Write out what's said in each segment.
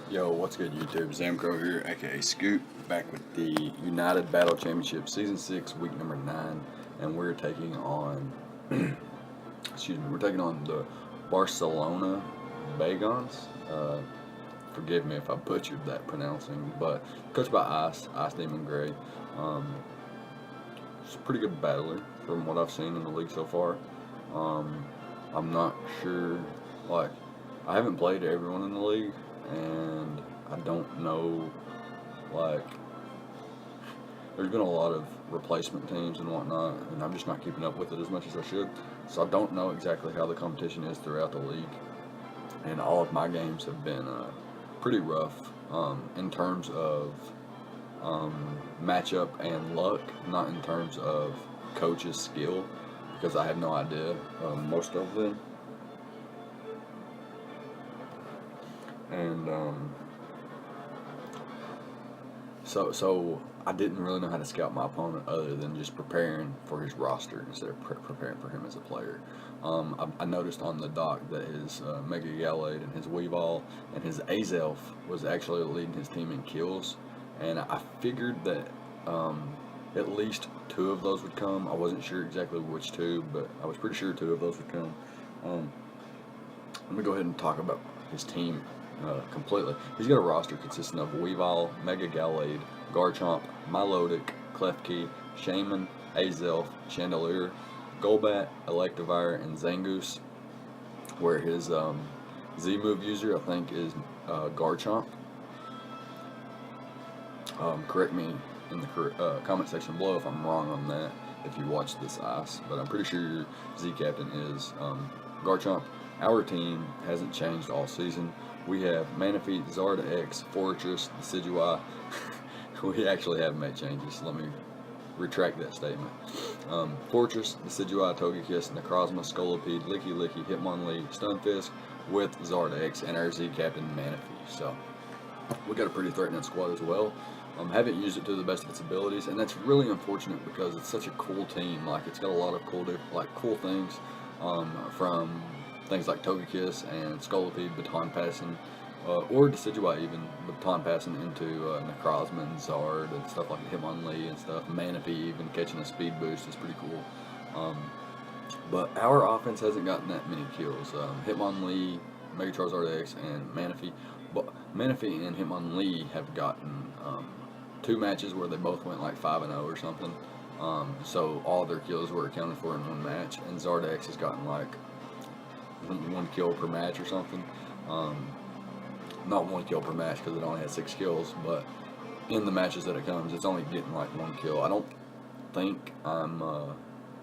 Yo, what's good, YouTube? Zamcrow here, aka Scoop, back with the United Battle Championship Season 6, week number 9, and we're taking on, we're taking on the Barcelona Bagons. Forgive me if I butchered that pronouncing, but coached by Ice Demon Gray. It's a pretty good battler from what I've seen in the league so far. I'm not sure, I haven't played everyone in the league, and I don't know, there's been a lot of replacement teams and whatnot, and I'm just not keeping up with it as much as I should. So I don't know exactly how the competition is throughout the league, and all of my games have been pretty rough in terms of matchup and luck, not in terms of coach's skill, because I have no idea most of them. And so I didn't really know how to scout my opponent other than just preparing for his roster instead of preparing for him as a player. I noticed on the dock that his Mega Gallade and his Weavile and his Azelf was actually leading his team in kills, and I figured that at least 2 of those would come. I wasn't sure exactly which 2, but I was pretty sure 2 of those would come. Let me go ahead and talk about his team completely. He's got a roster consisting of Weavile, Mega Gallade, Garchomp, Milotic, Klefki, Shaman, Azelf, Chandelier, Golbat, Electivire, and Zangoose, where his Z-move user, I think, is Garchomp. Correct me in the comment section below if I'm wrong on that, if you watch this Ice, but I'm pretty sure your Z-Captain is Garchomp. Our team hasn't changed all season. We have Manaphy, Zarda X, Fortress, Decidueye. We actually haven't made changes. Let me retract that statement. Fortress, Decidueye, Togekiss, Necrozma, Scolipede, Licky, Hitmonlee, Stunfisk with Zarda X and our Z-Captain Manaphy. So we got a pretty threatening squad as well. Haven't used it to the best of its abilities, and that's really unfortunate because it's such a cool team. It's got a lot of cool things from things like Togekiss and Scolipede baton passing, or Decidueye even baton passing into Necrozma and Zard and stuff like Hitmonlee and stuff. Manaphy even catching a speed boost is pretty cool. But our offense hasn't gotten that many kills. Hitmonlee, Mega Charizard X, and Manaphy. But Manaphy and Hitmonlee have gotten 2 matches where they both went 5-0 or something. So all their kills were accounted for in 1 match, and Zarda X has gotten 1 kill per match or something. Not 1 kill per match because it only has 6 kills, but in the matches that it comes, it's only getting 1 kill. I don't think I'm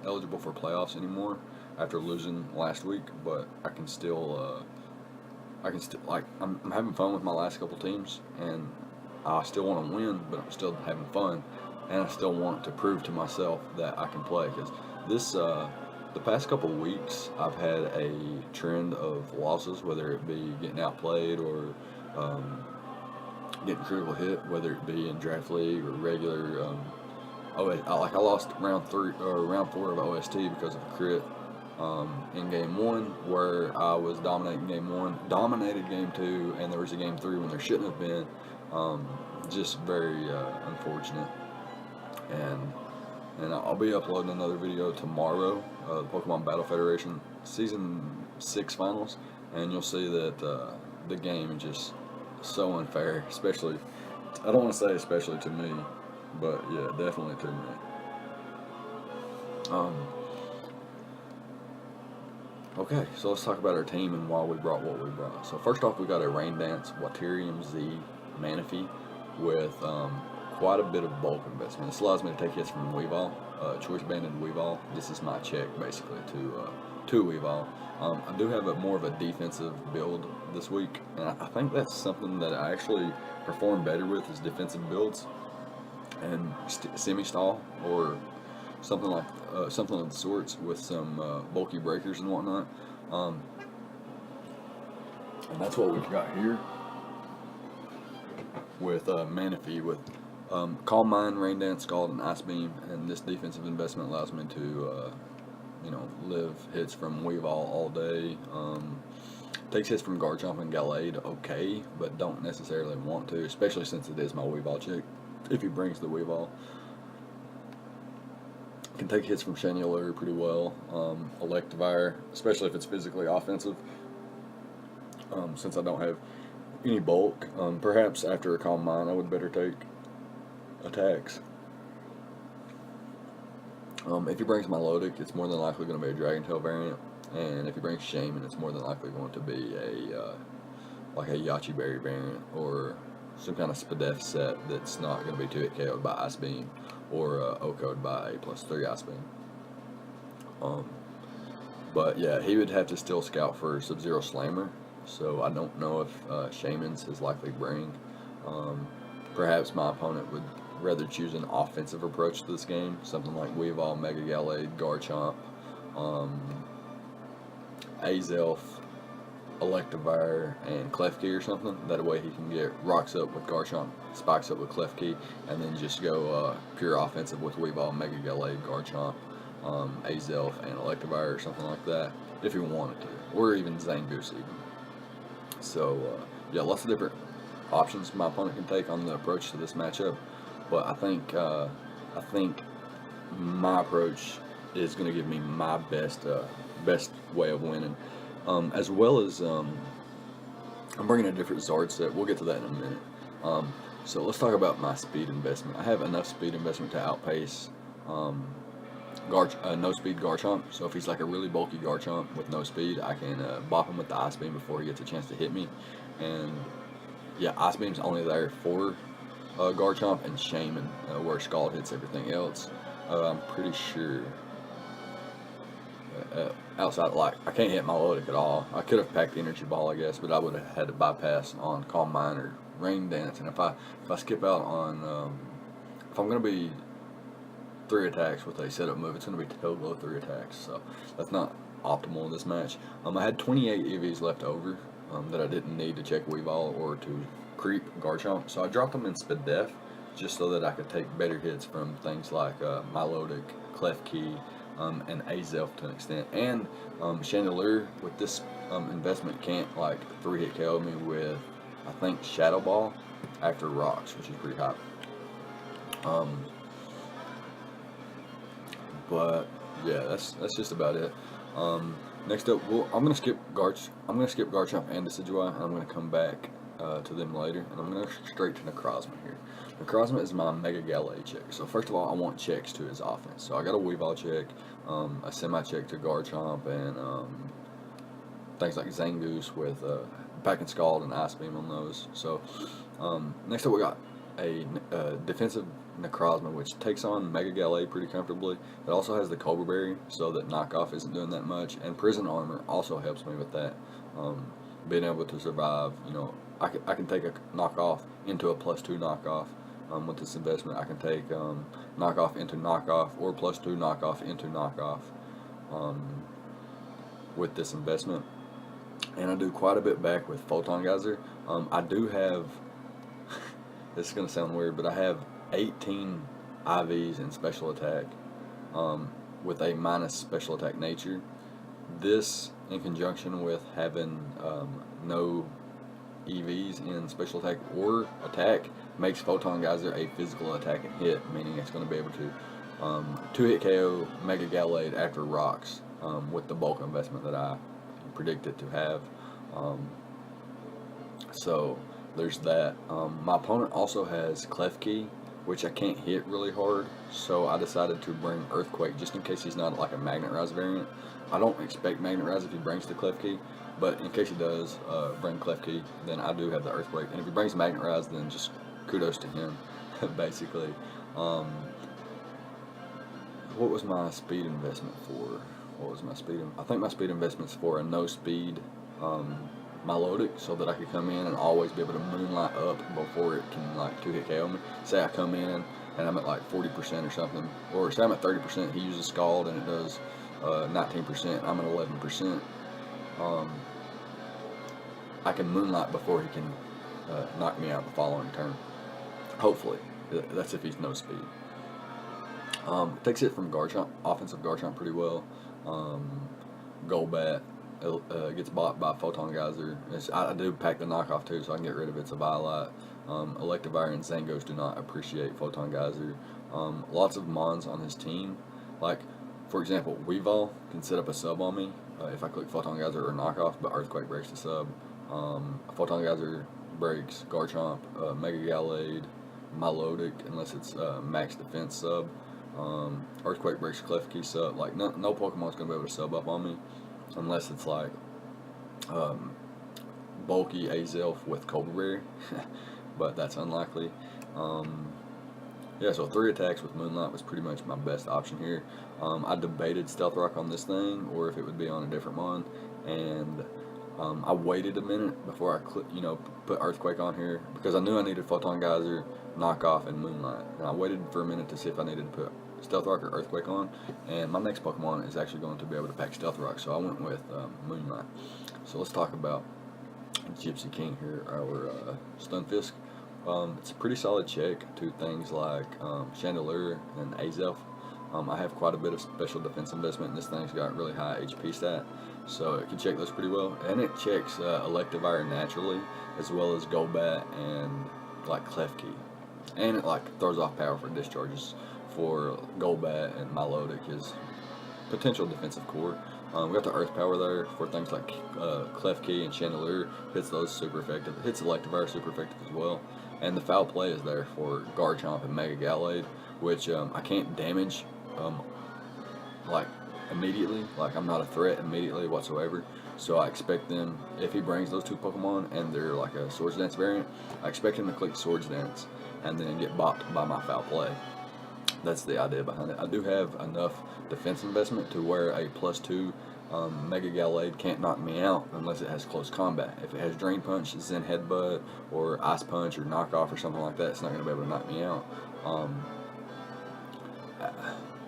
eligible for playoffs anymore after losing last week, but I can still I'm having fun with my last couple teams, and I still want to win, but I'm still having fun, and I still want to prove to myself that I can play, because this the past couple weeks I've had a trend of losses, whether it be getting outplayed or getting critical hit, whether it be in draft league or regular. I lost round 4 of OST because of a crit in game 1, where I was dominating game 1, dominated game 2, and there was a game 3 when there shouldn't have been. Just very unfortunate. And I'll be uploading another video tomorrow, the Pokemon Battle Federation Season 6 Finals, and you'll see that the game is just so unfair, especially, I don't want to say especially to me, but yeah, definitely to me. Okay, so let's talk about our team and why we brought what we brought. So first off, we got a Rain Dance Waterium Z Manaphy with quite a bit of bulk investment. This allows me to take hits from Weavile, Choice Banded Weavile. This is my check basically to Weavile. I do have more of a defensive build this week, and I think that's something that I actually perform better with, is defensive builds and semi-stall or something of the sorts with some bulky breakers and whatnot. And that's what we've got here with Manaphy with Calm Mind, Rain Dance, Scald, and Ice Beam, and this defensive investment allows me to live hits from Weavile all day. Takes hits from Garchomp and Gallade, okay, but don't necessarily want to, especially since it is my Weavile check. If he brings the Weavile, can take hits from Chandelure pretty well. Electivire, especially if it's physically offensive. Since I don't have any bulk, perhaps after a Calm Mind, I would better take attacks. If he brings Milotic, it's more than likely going to be a Dragon Tail variant, and if he brings Shaman, it's more than likely going to be a like a Yachi Berry variant or some kind of Spadef set that's not going to be 2-hit KO'd by Ice Beam or O-Code by a +3 Ice Beam. But yeah, he would have to still scout for Sub-Zero Slammer, so I don't know if Shaman's his likely bring. Perhaps my opponent would rather choose an offensive approach to this game, something like Weavile, Mega Gallade, Garchomp, Azelf, Electivire, and Klefki or something. That way he can get Rocks up with Garchomp, Spikes up with Klefki, and then just go pure offensive with Weavile, Mega Gallade, Garchomp, Azelf, and Electivire or something like that, if he wanted to, or even Zangoose even. So yeah, lots of different options my opponent can take on the approach to this matchup, but I think my approach is going to give me my best way of winning, as well as I'm bringing a different Zard set. We'll get to that in a minute. So let's talk about my speed investment. I have enough speed investment to outpace no speed Garchomp. So if he's like a really bulky Garchomp with no speed, I can bop him with the Ice Beam before he gets a chance to hit me. And yeah, Ice Beam's only there for Garchomp and Shaman, where Scald hits everything else. I'm pretty sure outside, like, I can't hit Milotic at all. I could have packed the Energy Ball, I guess, but I would have had to bypass on Calm Mind or Rain Dance. And if I skip out on, if I'm going to be 3 attacks with a setup move, it's going to be Tail Glow 3 attacks. So that's not optimal in this match. I had 28 EVs left over that I didn't need to check Weavile or to creep Garchomp. So I dropped them in Spadef just so that I could take better hits from things like Milotic, Klefki, and Azelf to an extent. And Chandelure with this investment can't like 3-hit KO me with, I think, Shadow Ball after Rocks, which is pretty hot. But yeah, that's just about it. Next up, I'm gonna skip Garchomp and Decidueye, and I'm gonna come back to them later, and I'm gonna go straight to Necrozma here. Necrozma is my Mega Gallade check. So first of all, I want checks to his offense. So I got a Weavile check, a semi check to Garchomp, and things like Zangoose with Pack and Scald and Ice Beam on those. So next up, we got a defensive Necrozma, which takes on Mega Gallade pretty comfortably. It also has the Cobra Berry, so that knockoff isn't doing that much, and Prison Armor also helps me with that. Being able to survive, I can take a knockoff into a +2 knockoff with this investment. I can take knockoff into knockoff or +2 knockoff into knockoff with this investment, and I do quite a bit back with Photon Geyser. I do have this is going to sound weird, but I have 18 IVs in special attack with a minus special attack nature. This, in conjunction with having no EVs in special attack or attack, makes Photon Geyser a physical attack and hit, meaning it's going to be able to 2-hit KO Mega Gallade after Rocks with the bulk investment that I predict it to have. So there's that. My opponent also has Klefki, which I can't hit really hard, so I decided to bring Earthquake just in case he's not like a Magnet Rise variant. I don't expect Magnet Rise if he brings the Klefki, but in case he does bring Klefki, then I do have the Earthquake. And if he brings Magnet Rise, then just kudos to him, basically. What was my speed investment for? I think my speed investment's for a no speed Milotic, so that I could come in and always be able to Moonlight up before it can like 2-hit KO me. Say I come in and I'm at like 40% or something, or say I'm at 30%, he uses Scald and it does 19%, I'm at 11%. I can Moonlight before he can knock me out the following turn. Hopefully. That's if he's no speed. Takes it from Garchomp, offensive Garchomp pretty well. Golbat, gets bought by Photon Geyser. I do pack the knockoff too, so I can get rid of its a Violet. Electivire and Zangos do not appreciate Photon Geyser. Lots of Mons on his team, like for example, Weavile can set up a sub on me if I click Photon Geyser or knockoff, but Earthquake breaks the sub. Photon Geyser breaks Garchomp, Mega Gallade, Milotic, unless it's max defense sub. Earthquake breaks Klefki sub. Like no Pokemon's gonna be able to sub up on me unless it's like bulky Azelf with Cobra Berry, but that's unlikely. Yeah, so 3 attacks with Moonlight was pretty much my best option here. I debated Stealth Rock on this thing, or if it would be on a different one, and I waited a minute before I put Earthquake on here because I knew I needed Photon Geyser, Knockoff, and Moonlight. And I waited for a minute to see if I needed to put Stealth Rock or Earthquake on, and my next Pokemon is actually going to be able to pack Stealth Rock, so I went with Moonlight. So let's talk about Gypsy King here, our Stunfisk. It's a pretty solid check to things like Chandelure and Azelf. I have quite a bit of special defense investment, and this thing's got really high HP stat, so it can check those pretty well. And it checks Electivire naturally, as well as Golbat and like Klefki. And it like throws off powerful discharges for Golbat and Milotic, his potential defensive core. We got the Earth Power there for things like Klefki and Chandelure. Hits those super effective. Hits Electivire super effective as well. And the Foul Play is there for Garchomp and Mega Gallade, which I can't damage like immediately. Like I'm not a threat immediately whatsoever. So I expect them, if he brings those 2 Pokemon and they're like a Swords Dance variant, I expect him to click Swords Dance and then get bopped by my Foul Play. That's the idea behind it. I do have enough defense investment to where a +2 Mega Gallade can't knock me out unless it has close combat. If it has Drain Punch, Zen Headbutt, or Ice Punch, or Knockoff, or something like that, it's not going to be able to knock me out.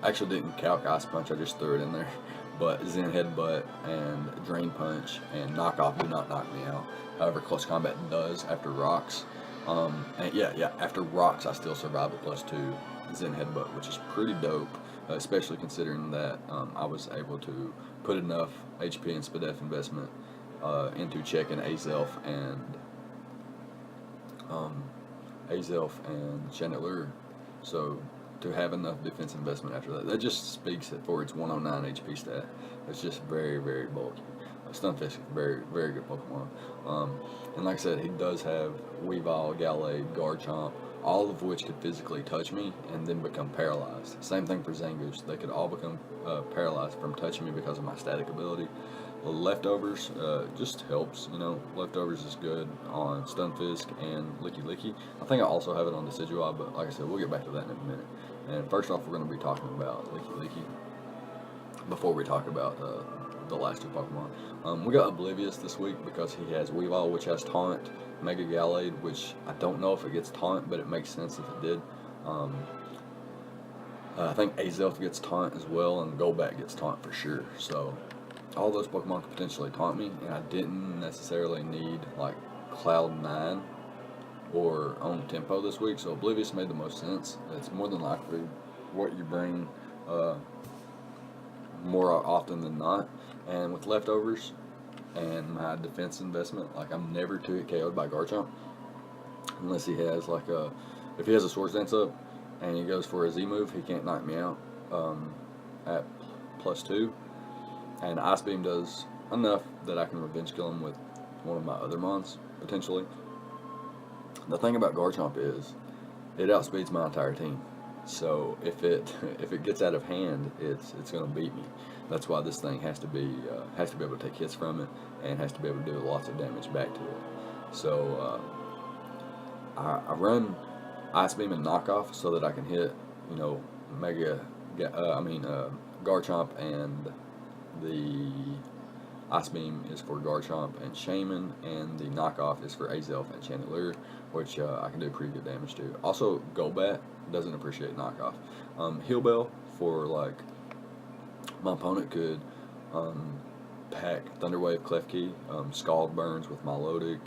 I actually didn't calc Ice Punch, I just threw it in there. But Zen Headbutt and Drain Punch and Knockoff do not knock me out. However, close combat does after Rocks. And after Rocks I still survive a +2 Zen Headbutt, which is pretty dope, especially considering that I was able to put enough HP and SPDF investment into checking Azelf and Chandelure. So to have enough defense investment after that just speaks for its 109 HP stat. It's just very, very bulky. Stunfisk is a very, very good Pokemon. And like I said, he does have Weavile, Gallade, Garchomp, all of which could physically touch me and then become paralyzed. Same thing for Zangoose. They could all become paralyzed from touching me because of my static ability. The Leftovers just helps, Leftovers is good on Stunfisk and Licky Licky. I think I also have it on Decidueye, but like I said, we'll get back to that in a minute. And first off, we're going to be talking about Licky Licky before we talk about the last 2 Pokemon. We got Oblivious this week because he has Weavile, which has Taunt, Mega Gallade, which I don't know if it gets Taunt, but it makes sense if it did. I think Azelf gets Taunt as well, and Golbat gets Taunt for sure. So all those Pokemon could potentially taunt me, and I didn't necessarily need like Cloud 9 or Own Tempo this week, so Oblivious made the most sense. It's more than likely what you bring more often than not. And with Leftovers and my defense investment, like I'm never to get KO'd by Garchomp unless he has if he has a Swords Dance up and he goes for a Z move, he can't knock me out at +2. And Ice Beam does enough that I can revenge kill him with one of my other mons potentially. The thing about Garchomp is it outspeeds my entire team. So if it gets out of hand, it's going to beat me. That's why this thing has to be able to take hits from it and has to be able to do lots of damage back to it. So I run Ice Beam and Knockoff so that I can hit Garchomp, and the Ice Beam is for Garchomp and Shaman, and the Knockoff is for Azelf and Chandelure, which I can do pretty good damage to. Also, Golbat doesn't appreciate Knockoff. Heal Bell for my opponent could pack Thunderwave, Klefki, Scald Burns with Milotic,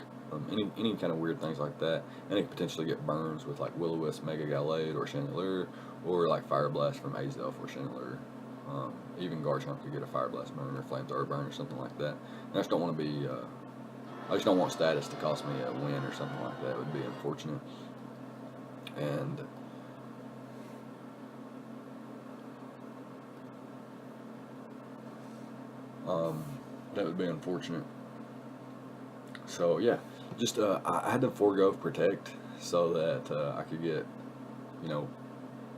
any kind of weird things like that, and it could potentially get Burns with like Will-O-Wisp, Mega Gallade, or Chandelure, or like Fire Blast from Azelf or Chandelure. Even Garchomp could get a Fire Blast burn or Flamethrower burn or something like that. And I just don't want to be. I just don't want status to cost me a win or something like that. It would be unfortunate. And that would be unfortunate. So yeah, just I had to forego Protect so that I could get, you know,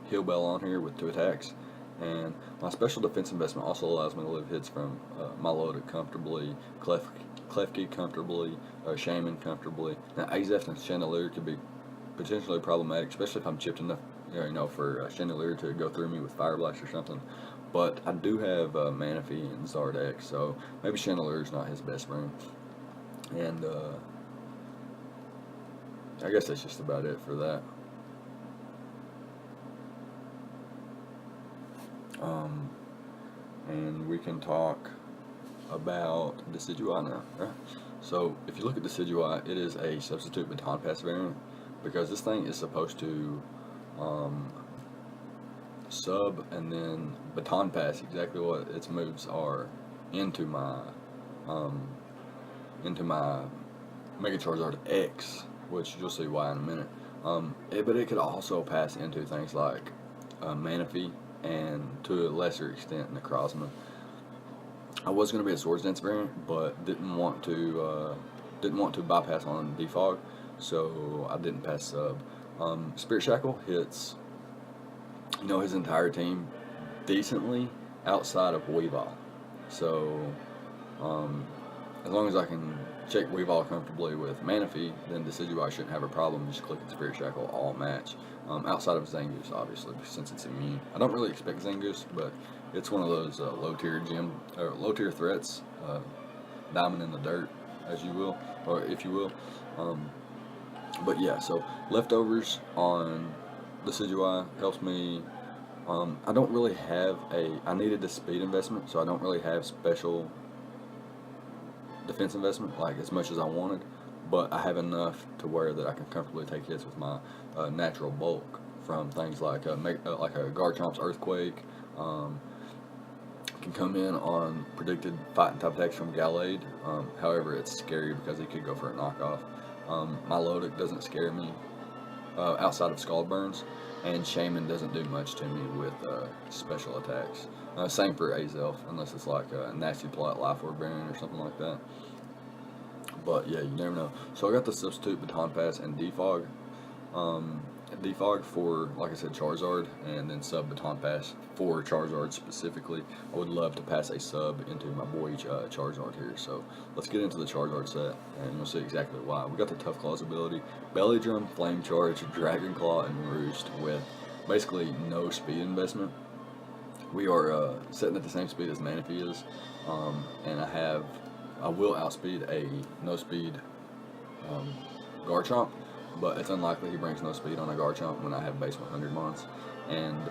Heal Bell on here with 2 attacks. And my special defense investment also allows me to live hits from Milotic comfortably, Klefki comfortably, Shaman comfortably. Now Azef and Chandelier could be potentially problematic, especially if I'm chipped enough, you know, for Chandelier to go through me with Fire Blast or something. But I do have Manaphy and Zardex, so maybe Chandelier is not his best friend. And I guess that's just about it for that. And we can talk about Decidueye now, right? So if you look at Decidueye, it is a substitute Baton Pass variant, because this thing is supposed to sub and then Baton Pass exactly what its moves are into my Mega Charizard X, which you'll see why in a minute. But it could also pass into things like Manaphy and to a lesser extent Necrozma. I was going to be a Swords Dance variant, but didn't want to bypass on Defog, so I didn't pass sub. Spirit Shackle hits, you know, his entire team decently outside of Weavile. So as long as I can check Weavile comfortably with Manaphy, then Decidueye shouldn't have a problem just clicking Spirit Shackle all match. Outside of Zangoose, obviously, since it's immune. I don't really expect Zangoose, but it's one of those low tier threats, diamond in the dirt, as you will, or if you will. But yeah, so leftovers on Decidueye helps me. I don't really have I needed a speed investment, so I don't really have special defense investment like as much as I wanted, but I have enough to where that I can comfortably take hits with my natural bulk from things like a Garchomp's Earthquake. Can come in on predicted fighting type attacks from Gallade. However, it's scary because he could go for a knockoff. Milotic doesn't scare me outside of Scald Burns, and Shaman doesn't do much to me with special attacks. Same for Azelf, unless it's like a Nasty Plot, Life Orb variant or something like that. But yeah, you never know. So I got the substitute Baton Pass and Defog. Defog for, like I said, Charizard, and then sub Baton Pass for Charizard specifically. I would love to pass a sub into my boy Charizard here. So let's get into the Charizard set, and you'll see exactly why. We got the Tough Claws ability, Belly Drum, Flame Charge, Dragon Claw, and Roost with basically no speed investment. We are sitting at the same speed as Manaphy is, and I will outspeed a no speed Garchomp, but it's unlikely he brings no speed on a Garchomp when I have base 100 mons. And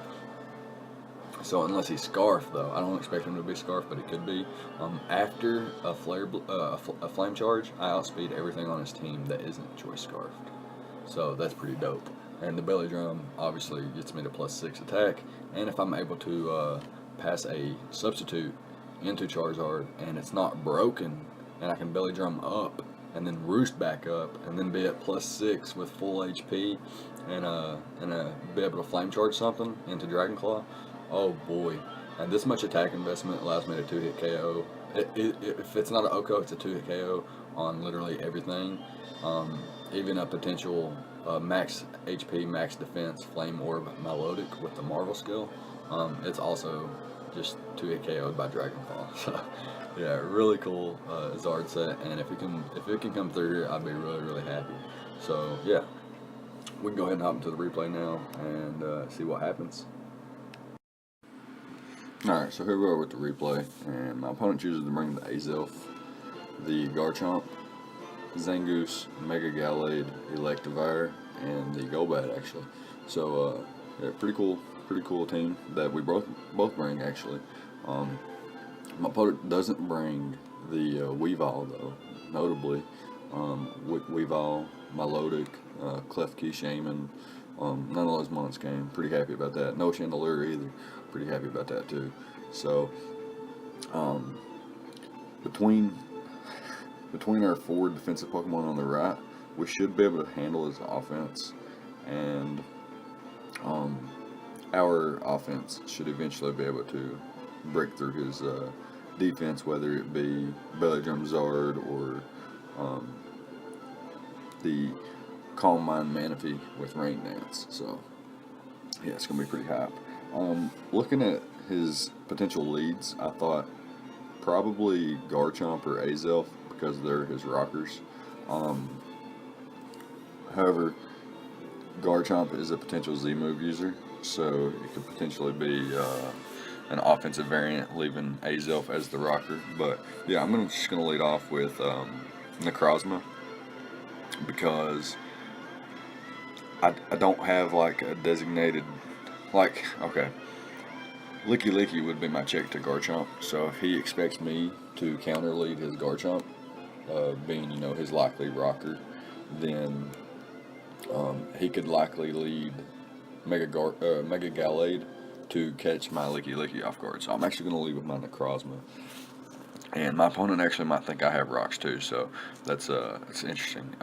so unless he's Scarf, though, I don't expect him to be Scarf, but he could be. After a Flame Charge, I outspeed everything on his team that isn't Choice Scarfed. So that's pretty dope. And the Belly Drum obviously gets me to +6 attack, and if I'm able to pass a substitute into Charizard and it's not broken, and I can Belly Drum up and then Roost back up and then be at +6 with full HP and be able to Flame Charge something into Dragon Claw, oh boy. And this much attack investment allows me to 2-hit KO. If it's not an OHKO, it's a 2-hit KO on literally everything. Even a potential max HP, max defense Flame Orb Milotic with the Marvel skill. It's also just 2-hit KO'd by Dragon Claw. So yeah, really cool Zard set, and if it can come through here, I'd be really happy. So yeah, we can go ahead and hop into the replay now and see what happens. Alright, so here we are with the replay, and my opponent chooses to bring the Azelf, the Garchomp, Zangoose, Mega Gallade, Electivire, and the Golbat actually. So yeah, pretty cool team that we both bring actually. My opponent doesn't bring the Weavile though, notably. Weavile, Milotic, Klefki, Shaman, None of those months came. Pretty happy about that. No chandelier either. Pretty happy about that too. So um, between our 4 defensive Pokemon on the right, we should be able to handle his offense, and our offense should eventually be able to break through his defense, whether it be Belly Drum Zard or the Calm Mind Manaphy with Rain Dance. So, yeah, it's going to be pretty hype. Looking at his potential leads, I thought probably Garchomp or Azelf because they're his rockers. However, Garchomp is a potential Z-move user, so it could potentially be an offensive variant, leaving Azelf as the rocker. But yeah, I'm just going to lead off with Necrozma because I don't have like a designated, like, okay, Licky Licky would be my check to Garchomp. So if he expects me to counter lead his Garchomp, being, his likely rocker, then he could likely lead Mega Gallade to catch my Licky Licky off guard. So I'm actually going to lead with my Necrozma. And my opponent actually might think I have rocks too, so that's interesting.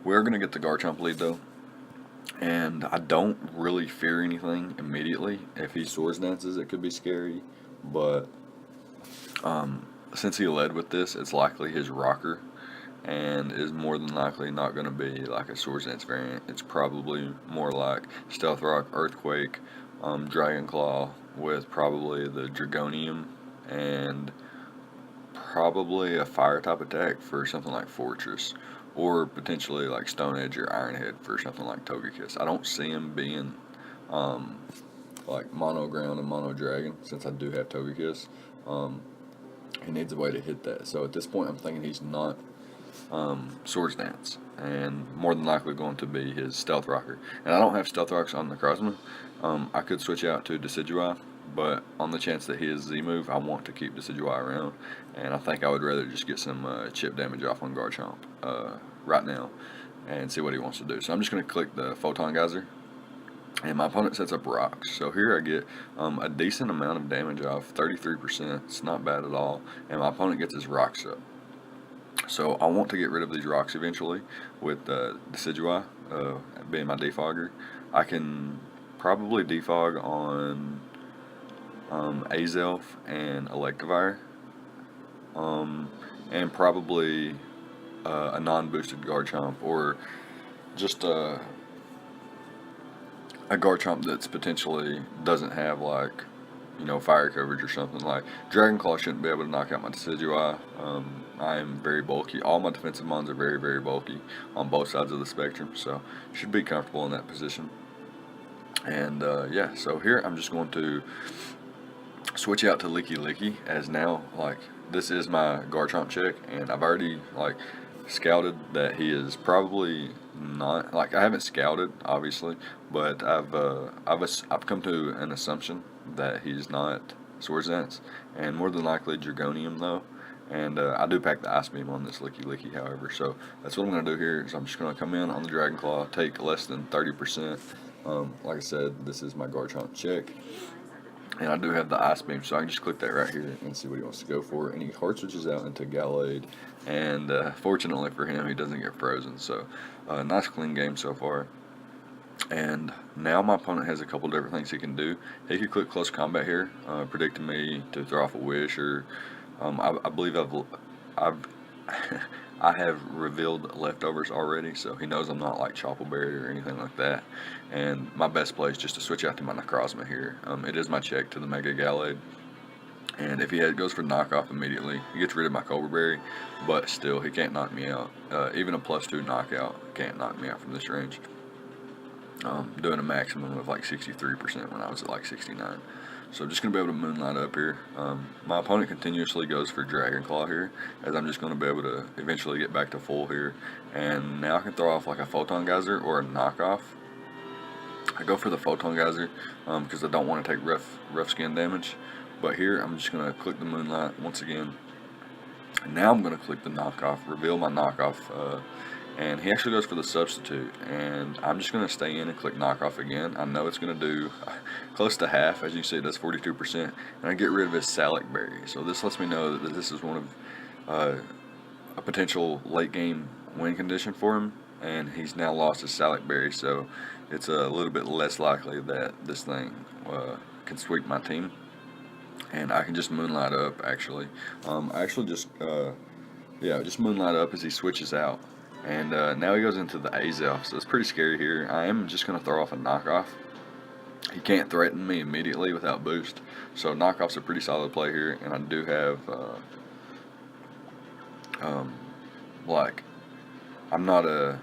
We're going to get the Garchomp lead though, and I don't really fear anything immediately. If he Swords Dances, it could be scary, but since he led with this, it's likely his rocker, and is more than likely not going to be like a Swords Dance variant. It's probably more like Stealth Rock, Earthquake, Dragon Claw with probably the Dragonium, and probably a fire type attack for something like Fortress, or potentially like Stone Edge or Iron Head for something like Togekiss. I don't see him being like Mono Ground and Mono Dragon, since I do have Togekiss. He needs a way to hit that. So at this point, I'm thinking he's not Swords Dance, and more than likely going to be his Stealth Rocker. And I don't have Stealth Rocks on the Necrozma. I could switch out to Decidueye, but on the chance that he is Z-move, I want to keep Decidueye around, and I think I would rather just get some chip damage off on Garchomp right now and see what he wants to do. So I'm just going to click the Photon Geyser, and my opponent sets up rocks. So here I get a decent amount of damage off, 33%. It's not bad at all, and my opponent gets his rocks up. So I want to get rid of these rocks eventually with Decidueye being my defogger. I can probably defog on Azelf and Electivire, and probably a non-boosted Garchomp, or just a Garchomp that's potentially doesn't have like fire coverage or something. Like Dragon Claw shouldn't be able to knock out my Decidueye. I am very bulky. All my defensive mons are very, very bulky on both sides of the spectrum, so should be comfortable in that position. And yeah, so here I'm just going to switch out to Licky Licky, as now like this is my Garchomp check, and I've already like scouted that he is probably not, like, I haven't scouted obviously, but I've come to an assumption that he's not Swords Dance, and more than likely Dragonium though. And I do pack the Ice Beam on this Licky Licky, however, so that's what I'm going to do here. Is I'm just going to come in on the Dragon Claw, take less than 30%. Like I said, this is my Garchomp check, and I do have the Ice Beam, so I can just click that right here and see what he wants to go for. And he hard switches out into Gallade, and fortunately for him, he doesn't get frozen. So nice clean game so far. And now my opponent has a couple different things he can do. He could click Close Combat here, predicting me to throw off a Wish, or I believe I have revealed leftovers already, so he knows I'm not like Choppleberry or anything like that. And my best play is just to switch out to my Necrozma here. It is my check to the Mega Gallade, and if he goes for knockoff immediately, he gets rid of my Cobraberry, but still he can't knock me out. Even a +2 knockout can't knock me out from this range. Doing a maximum of like 63% when I was at like 69. So I'm just going to be able to Moonlight up here. My opponent continuously goes for Dragon Claw here, as I'm just going to be able to eventually get back to full here. And now I can throw off like a Photon Geyser or a knockoff. I go for the Photon Geyser because I don't want to take rough skin damage. But here I'm just going to click the Moonlight once again. And now I'm going to click the knockoff, reveal my knockoff and he actually goes for the substitute, and I'm just going to stay in and click knockoff again. I know it's going to do close to half. As you can see, that's 42%, and I get rid of his Salic Berry. So this lets me know that this is one of a potential late game win condition for him, and he's now lost his Salic Berry, so it's a little bit less likely that this thing can sweep my team, and I can just moonlight up. Actually, I actually just just moonlight up as he switches out, and now he goes into the Azelf, so it's pretty scary here. I am just going to throw off a knockoff. He can't threaten me immediately without boost, so knockoff's a pretty solid play here, and I do have I'm not a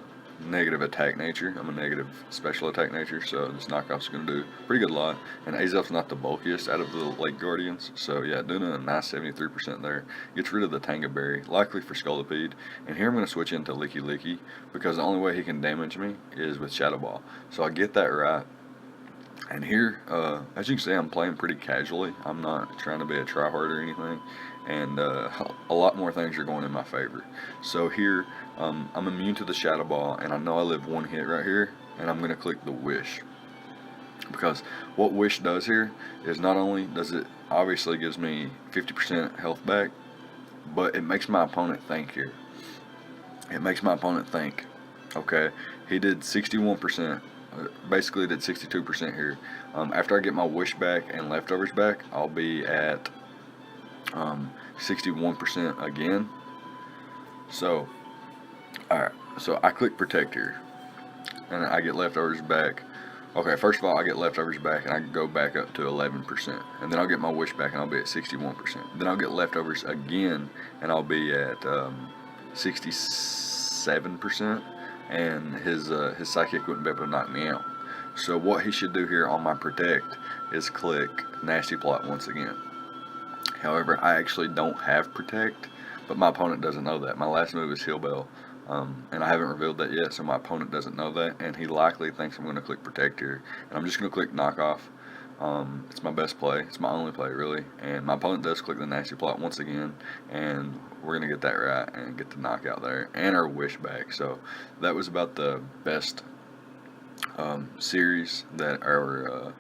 negative attack nature, I'm a negative special attack nature, so this knockoff's going to do a pretty good lot, and Azelf's not the bulkiest out of the Lake Guardians, so yeah, doing a nice 73% there. Gets rid of the Tanga Berry, likely for Scolipede, and here I'm going to switch into Licky Licky, because the only way he can damage me is with Shadow Ball, so I get that right. And here, as you can see, I'm playing pretty casually. I'm not trying to be a tryhard or anything, and a lot more things are going in my favor. So here, I'm immune to the Shadow Ball, and I know I live one hit right here, and I'm going to click the Wish. Because what Wish does here is not only does it obviously gives me 50% health back, but it makes my opponent think here. It makes my opponent think, okay, he did 61%. Basically did 62% here. After I get my wish back and leftovers back, I'll be at 61% again. So, alright, so I click protect here, and I get leftovers back. Okay, first of all, I get leftovers back, and I can go back up to 11%, and then I'll get my wish back, and I'll be at 61%. Then I'll get leftovers again, and I'll be at 67%. And his psychic wouldn't be able to knock me out. So what he should do here on my protect is click Nasty Plot once again. However, I actually don't have protect, but my opponent doesn't know that. My last move is Heal Bell, and I haven't revealed that yet, so my opponent doesn't know that, and he likely thinks I'm going to click protect here, and I'm just going to click knockoff. It's my best play. It's my only play, really. And my opponent does click the Nasty Plot once again, and we're going to get that right and get the knockout there and our wish back. So that was about the best series that our...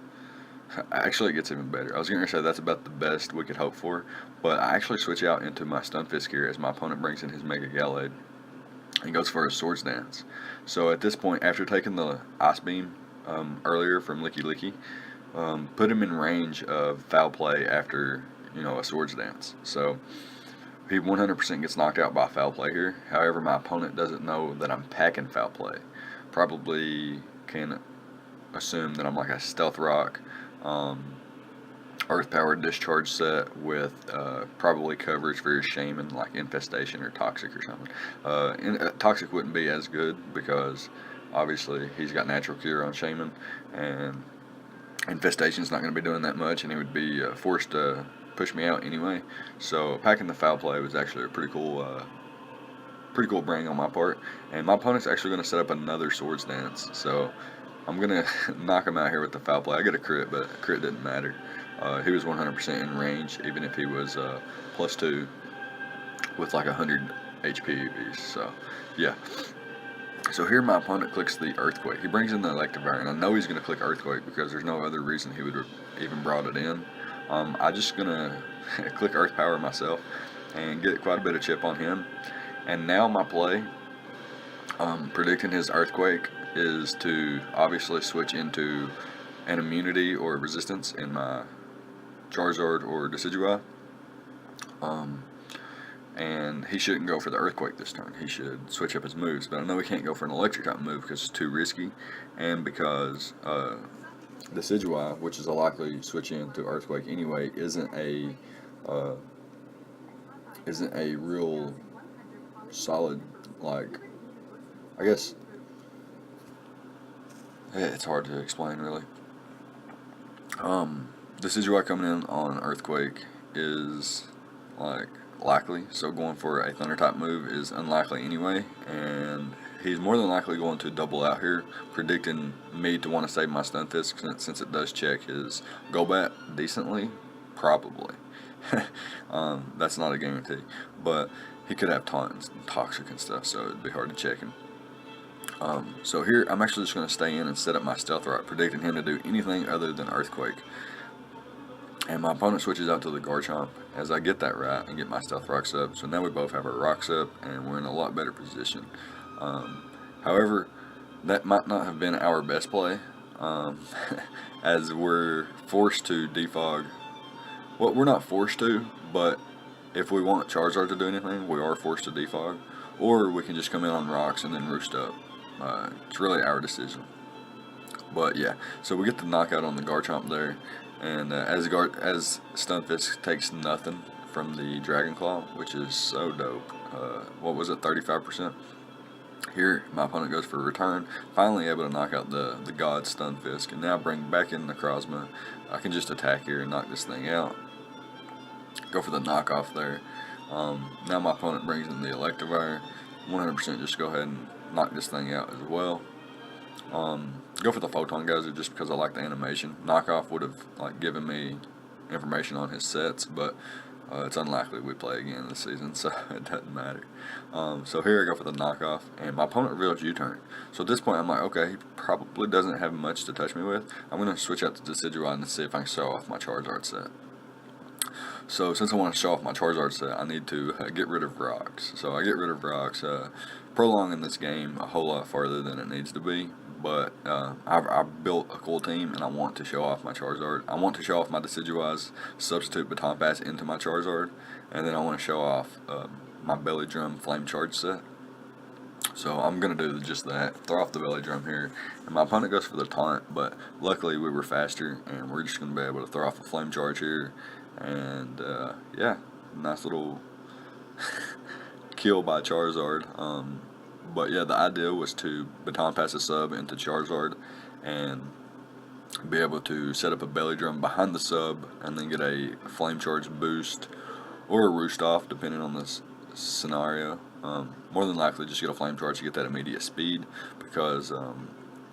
actually, it gets even better. I was going to say that's about the best we could hope for, but I actually switch out into my Stunfisk here as my opponent brings in his Mega Gallade and goes for a Swords Dance. So at this point, after taking the Ice Beam earlier from Licky Licky, put him in range of foul play after, a Swords Dance. So he 100% gets knocked out by foul play here. However, my opponent doesn't know that I'm packing foul play. Probably can assume that I'm like a Stealth Rock, Earth Powered Discharge set with probably coverage for his Shaman, like Infestation or Toxic or something. Toxic wouldn't be as good because obviously he's got Natural Cure on Shaman, and Infestation's not going to be doing that much, and he would be forced to push me out anyway. So packing the foul play was actually a pretty cool bring on my part, and my opponent's actually going to set up another Swords Dance. So I'm going to knock him out here with the foul play. I get a crit, but a crit didn't matter. He was 100% in range, even if he was +2 with like 100 HP EVs. So yeah. So here my opponent clicks the Earthquake. He brings in the Electivire, and I know he's going to click Earthquake because there's no other reason he would have even brought it in. I'm just going to click Earth Power myself and get quite a bit of chip on him. And now my play, predicting his Earthquake, is to obviously switch into an immunity or resistance in my Charizard or Decidueye. And he shouldn't go for the Earthquake this turn. He should switch up his moves, but I know he can't go for an electric type move because it's too risky, and because Decidueye, which is a likely switch into Earthquake anyway, isn't a real solid, like, I guess it's hard to explain really. Decidueye coming in on Earthquake is like likely, so going for a Thunder type move is unlikely anyway, and he's more than likely going to double out here, predicting me to want to save my Stunfisk since it does check his Golbat decently, probably. That's not a guarantee, but he could have taunts and Toxic and stuff, so it'd be hard to check him. So here, I'm actually just going to stay in and set up my stealth rock, predicting him to do anything other than earthquake. And my opponent switches out to the Garchomp as I get that right and get my stealth rocks up. So now we both have our rocks up and we're in a lot better position. However, that might not have been our best play, as we're forced to defog. Well, we're not forced to, but if we want Charizard to do anything, we are forced to defog. Or we can just come in on rocks and then roost up. It's really our decision. But yeah, so we get the knockout on the Garchomp there. And as Stunfisk takes nothing from the Dragon Claw, which is so dope. What was it, 35%? Here, my opponent goes for a return, finally able to knock out the God Stunfisk, and now bring back in the Necrozma. I can just attack here and knock this thing out. Go for the knockoff there. Now my opponent brings in the Electivire. 100% just go ahead and knock this thing out as well. Go for the Photon Geyser just because I like the animation. Knockoff would have given me information on his sets, but it's unlikely we play again this season, so it doesn't matter. So here I go for the knockoff, and my opponent reveals U-turn. So at this point I'm like, okay, he probably doesn't have much to touch me with. I'm going to switch out to Decidueye and see if I can show off my Charizard set. So since I want to show off my Charizard set, I need to get rid of rocks. So I get rid of rocks, prolonging this game a whole lot farther than it needs to be. But I've built a cool team, and I want to show off my Charizard. I want to show off my Decidueye's substitute Baton Pass into my Charizard, and then I want to show off my Belly Drum Flame Charge set. So I'm going to do just that, throw off the Belly Drum here, and my opponent goes for the taunt, but luckily we were faster, and we're just going to be able to throw off a Flame Charge here, and yeah, nice little kill by Charizard. But yeah, the idea was to Baton Pass a sub into Charizard and be able to set up a Belly Drum behind the sub and then get a Flame Charge boost or a Roost Off, depending on this scenario. More than likely just get a Flame Charge to get that immediate speed, because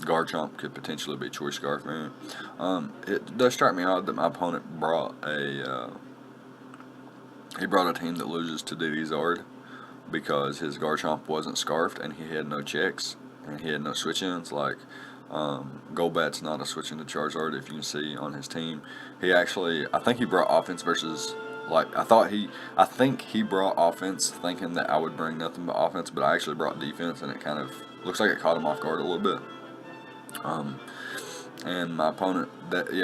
Garchomp could potentially be Choice Scarf variant. It does strike me odd that my opponent brought a team that loses to Zard, because his Garchomp wasn't scarfed and he had no checks and he had no switch-ins. Golbat's not a switch into Charizard, if you can see on his team. He actually, I think he brought offense versus, I think he brought offense thinking that I would bring nothing but offense, but I actually brought defense, and it kind of looks like it caught him off guard a little bit. And my opponent,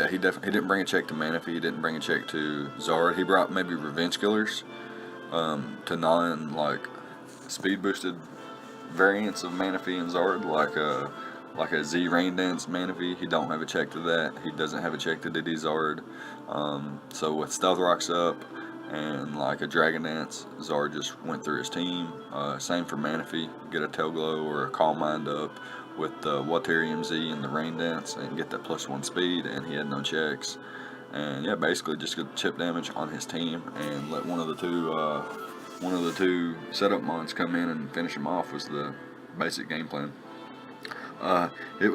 he didn't bring a check to Manaphy, he didn't bring a check to Zard. He brought maybe Revenge Killers to non speed boosted variants of Manaphy and Zard, like a Z Rain Dance Manaphy. He don't have a check to that. He doesn't have a check to Diddy Zard. So with Stealth Rocks up and a Dragon Dance, Zard just went through his team. Same for Manaphy. Get a Tail Glow or a Calm Mind up with the Waterium Z and the Rain Dance and get that +1 speed, and he had no checks. And yeah, basically just get chip damage on his team and let one of the two setup mons come in and finish him off was the basic game plan. It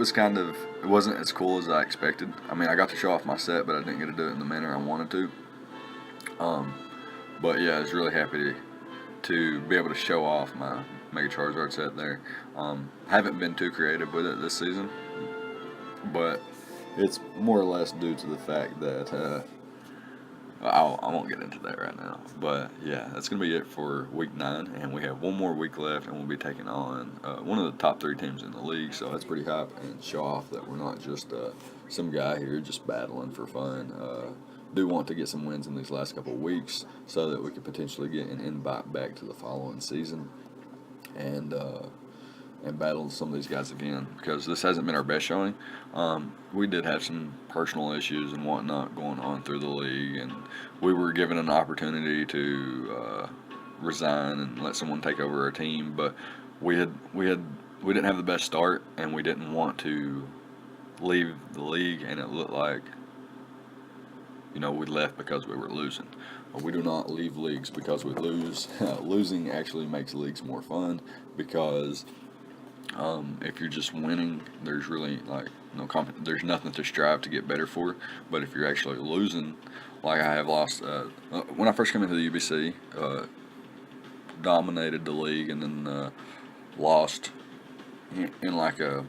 wasn't as cool as I expected. I mean, I got to show off my set, but I didn't get to do it in the manner I wanted to. But yeah, I was really happy to be able to show off my Mega Charizard set there. Haven't been too creative with it this season, but it's more or less due to the fact that I won't get into that right now. But yeah, that's going to be it for week 9, and we have one more week left, and we'll be taking on one of the top 3 teams in the league. So that's pretty hype, and show off that we're not just some guy here just battling for fun. Do want to get some wins in these last couple of weeks so that we could potentially get an invite back to the following season and battle some of these guys again, because this hasn't been our best showing. We did have some personal issues and whatnot going on through the league, and we were given an opportunity to resign and let someone take over our team, but we didn't have the best start, and we didn't want to leave the league, and it looked like we left because we were losing. But we do not leave leagues because we lose. Losing actually makes leagues more fun, because if you're just winning, there's really there's nothing to strive to get better for. But if you're actually losing, like I have lost when I first came into the UBC, dominated the league, and then lost in like a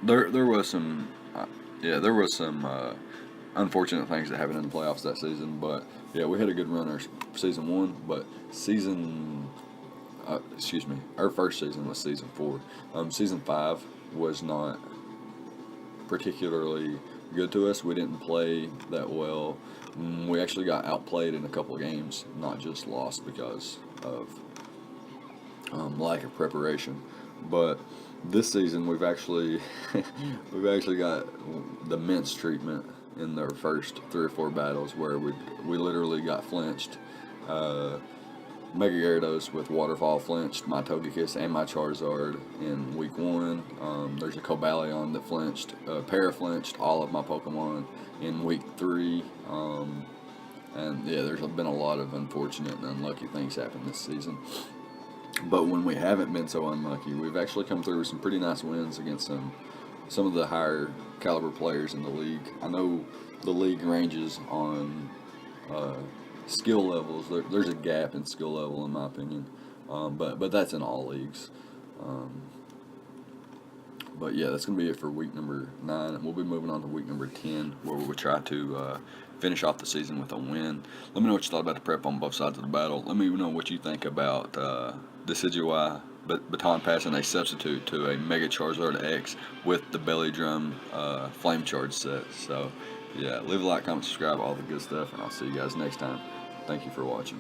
there was some there was some unfortunate things that happened in the playoffs that season, but yeah, we had a good run our season 1, but our first season was season 4. Season 5 was not particularly good to us. We didn't play that well. We actually got outplayed in a couple of games, not just lost because of lack of preparation. But this season we've actually got the mince treatment in their first 3 or 4 battles where we literally got flinched. Mega Gyarados with Waterfall flinched my Togekiss and my Charizard in week 1. There's a Cobalion that flinched, Para flinched all of my Pokemon in week 3. And yeah, there's been a lot of unfortunate and unlucky things happen this season. But when we haven't been so unlucky, we've actually come through with some pretty nice wins against some of the higher caliber players in the league. I know the league ranges on skill levels. There's a gap in skill level, in my opinion, but that's in all leagues. But yeah, that's going to be it for week number 9, and we'll be moving on to week number 10, where we'll try to finish off the season with a win. Let me know what you thought about the prep on both sides of the battle. Let me know what you think about Decidueye baton passing a substitute to a Mega Charizard X with the Belly Drum Flame Charge set. So yeah, leave a like, comment, subscribe, all the good stuff, and I'll see you guys next time. Thank you for watching.